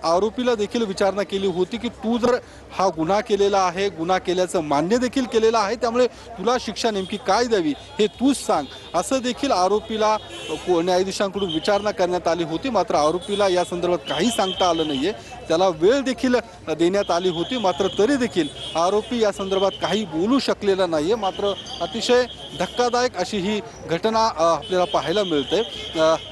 आरोपीला देखील विचारणा केली होती की तू जर हा गुन्हा केलेला आहे, गुन्हा केल्याचं मान्य देखील केलेलं आहे, त्यामुळे तुला शिक्षा नेमकी काय द्यावी हे तूच सांग, असं देखील आरोपीला न्यायाधीशांकडून विचारणा करण्यात आली होती। मात्र आरोपीला या संदर्भात काही सांगता आलं नाहीये, त्याला वेळ देखील देण्यात आली होती, मात्र तरी देखील आरोपी या संदर्भात काही बोलू शकलेला नाहीये। मात्र अतिशय धक्कादायक अशी ही घटना आपल्याला पाहायला मिळते।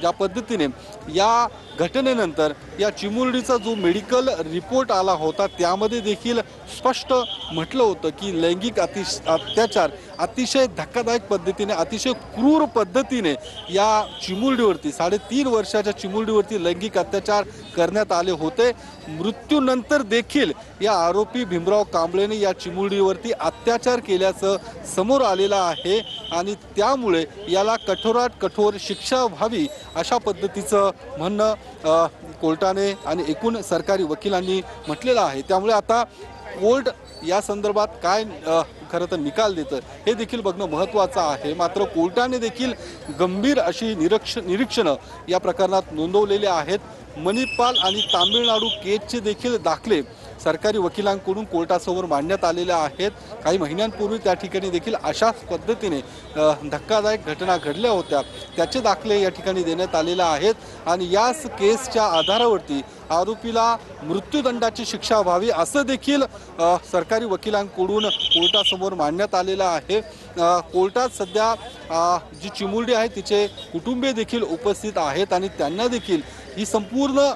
ज्या पद्धतीने या घटनेनंतर या चिमुरडीचा जो मेडिकल रिपोर्ट आला होता त्यामध्ये देखील स्पष्ट म्हटलं होतं की लैंगिक अत्याचार अतिशय धक्कादायक पद्धतीने, अतिशय क्रूर पद्धतीने या चिमुरडीवरती 3.5 वर्षाच्या चिमुरडीवरती लैंगिक अत्याचार करण्यात आले होते। मृत्यूनंतर देखील या आरोपी भीमराव कांबळेने या चिमुरडीवरती अत्याचार केल्याचं समोर आलेलं आहे आणि त्यामुळे याला कठोरात कठोर शिक्षा व्हावी अशा पद्धतीचं म्हणणं कोर्टाने आणि एकूण सरकारी वकिलांनी म्हटलेलं आहे। त्यामुळे आता कोर्ट या संदर्भात काय खरं तर निकाल देतं हे देखील बघणं महत्त्वाचं आहे। मात्र कोर्टाने देखील गंभीर अशी निरीक्षणं या प्रकरणात नोंदवलेली आहेत। मणिपाल आणि तामिळनाडू केसचे देखील दाखले सरकारी वकिलांकडून कोर्टासमोर मांडण्यात आलेले आहेत। काही महिन्यांपूर्वी त्या ठिकाणी देखील अशाच पद्धतीने धक्कादायक घटना घडल्या होत्या, त्याचे दाखले या ठिकाणी देण्यात आलेले आहेत आणि याच केसच्या आधारावरती आरोपीला मृत्यूदंडाची शिक्षा व्हावी असं देखील सरकारी वकिलांकडून कोर्टासमोर मांडण्यात आलेलं आहे। कोर्टात सध्या जी चिमुरडी आहे तिचे कुटुंबीय देखील उपस्थित आहेत आणि त्यांना देखील ही संपूर्ण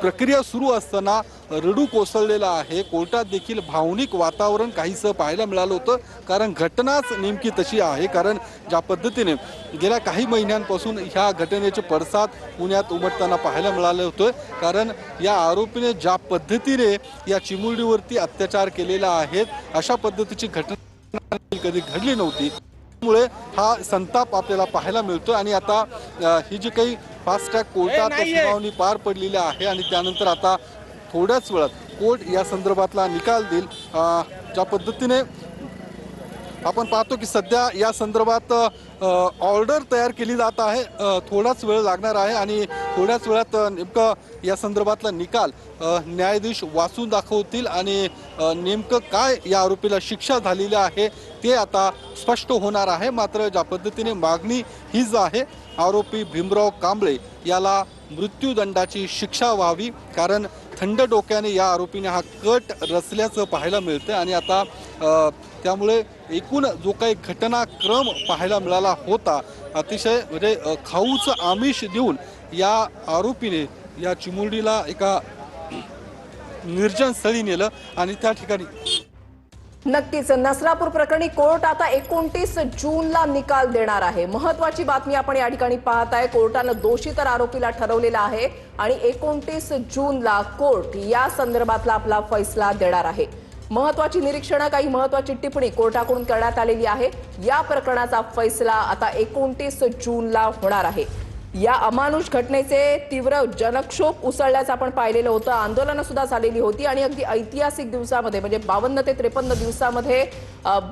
प्रक्रिया सुरू असताना रडू कोसळलेलं आहे। कोर्टात देखील भावनिक वातावरण काहीसं पाहायला मिळालं होतं, कारण घटनाच नेमकी तशी आहे। कारण ज्या पद्धतीने गेल्या काही महिन्यांपासून ह्या घटनेचे पडसाद पुण्यात उमटताना पाहायला मिळाले होते, कारण या आरोपीने ज्या पद्धतीने या चिमुरडीवरती अत्याचार केलेला आहे अशा पद्धतीची घटना कधी घडली नव्हती। त्यामुळे हा संताप आपल्याला पाहायला मिळतो आणि आता ही जी काही फास्ट ट्रॅक कोर्टात सुनावणी पार पडलेली आहे आणि त्यानंतर आता थोड्याच वेळात कोर्ट या संदर्भातला निकाल देईल। ज्या पद्धतीने आपण पाहतो की सध्या या संदर्भात ऑर्डर तयार केली जात आहे, थोडाच वेळ लागणार आहे आणि थोड्याच वेळात नेमकं या संदर्भातला निकाल न्यायाधीश वाचून दाखवतील आणि नेमकं काय या आरोपीला शिक्षा झालेली आहे ते आता स्पष्ट होणार आहे। मात्र ज्या पद्धतीने मागणी हीच आहे, आरोपी भीमराव कांबळे याला मृत्यूदंडाची शिक्षा व्हावी, कारण थंड डोक्याने या आरोपीने हा कट रचल्याचं पाहायला मिळतं आणि आता त्यामुळे एकूण जो काही घटनाक्रम पाहायला मिळाला होता अतिशय म्हणजे खाऊचं आमिष देऊन या आरोपीने या चिमुरडीला एका निर्जन स्थळी नेलं आणि त्या ठिकाणी नक्कीच नसरापूर प्रकरणी कोर्ट आता 29 जूनला निकाल देणार आहे। महत्वाची बातमी आपण या ठिकाणी पाहत आहे, कोर्टानं दोषी तर आरोपीला ठरवलेला आहे आणि 29 जूनला कोर्ट या संदर्भातला आपला फैसला देणार आहे। महत्वाची निरीक्षणं, काही महत्वाची टिप्पणी कोर्टाकडून करण्यात आलेली आहे। या प्रकरणाचा फैसला आता 29 जूनला होणार आहे। या अमानुष घटनेचे तीव्र जनक्षोभ उसळल्याचं आपण पाहिलेलं होतं, आंदोलनं सुद्धा झालेली होती आणि अगदी ऐतिहासिक दिवसामध्ये म्हणजे 52 ते 53 दिवसामध्ये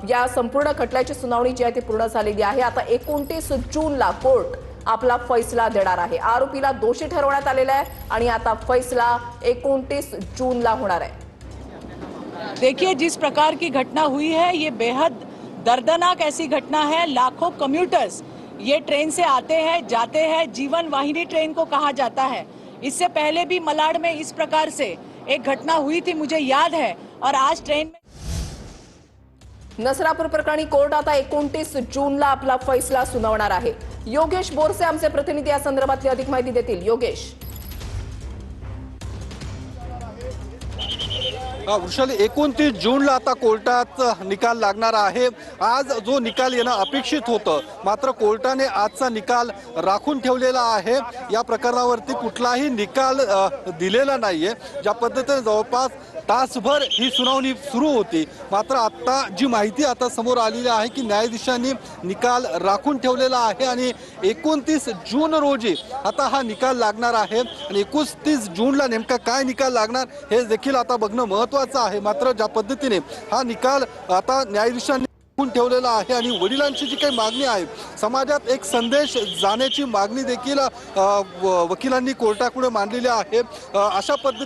या संपूर्ण खटल्याची सुनावणी जी आहे ती पूर्ण झालेली आहे। आता 29 जूनला कोर्ट आपला फैसला देणार आहे। आरोपीला दोषी ठरवण्यात आलेला आहे आणि आता फैसला 29 जूनला होणार आहे। देखिए, जिस प्रकार की घटना हुई है ये बेहद दर्दनाक ऐसी घटना है। लाखों कम्यूटर्स ये ट्रेन से आते हैं जाते हैं, जीवन वाहिनी ट्रेन को कहा जाता है। इससे पहले भी मलाड में इस प्रकार से एक घटना हुई थी, मुझे याद है। और आज ट्रेन में नसरापूर प्रकरणी कोर्ट आता 29 जूनला आपला फैसला सुनावणार आहे। योगेश बोरसे आमचे प्रतिनिधी या संदर्भातली अधिक माहिती देतील। योगेश, वृषाली 29 जूनला आता कोर्टात निकाल लागणार आहे। आज जो निकाल येणं अपेक्षित होतं, मात्र कोर्टाने आजचा निकाल राखून ठेवलेला आहे। या प्रकरणावरती कुठलाही निकाल दिलेला नाहीये। ज्या पद्धतीने जवळपास तासभर ही सुनावणी सुरू होती, मात्र आता जी माहिती आता समोर आलेली आहे की न्यायाधीशांनी निकाल राखून ठेवलेला आहे आणि 29 जून रोजी आता हा निकाल लागणार आहे आणि 29 जूनला नेमका काय निकाल लागणार हे देखील आता बघणं महत्त्वाचं आहे। मात्र ज्या पद्धतीने हा निकाल आता न्यायाधीशांनी ठेवलेला आहे आणि वडिलांची जी काही मागणी आहे समाजात एक संदेश जाण्याची मागणी देखील वकिलांनी कोर्टापुढे मांडलेली आहे. अशा पद्धतीने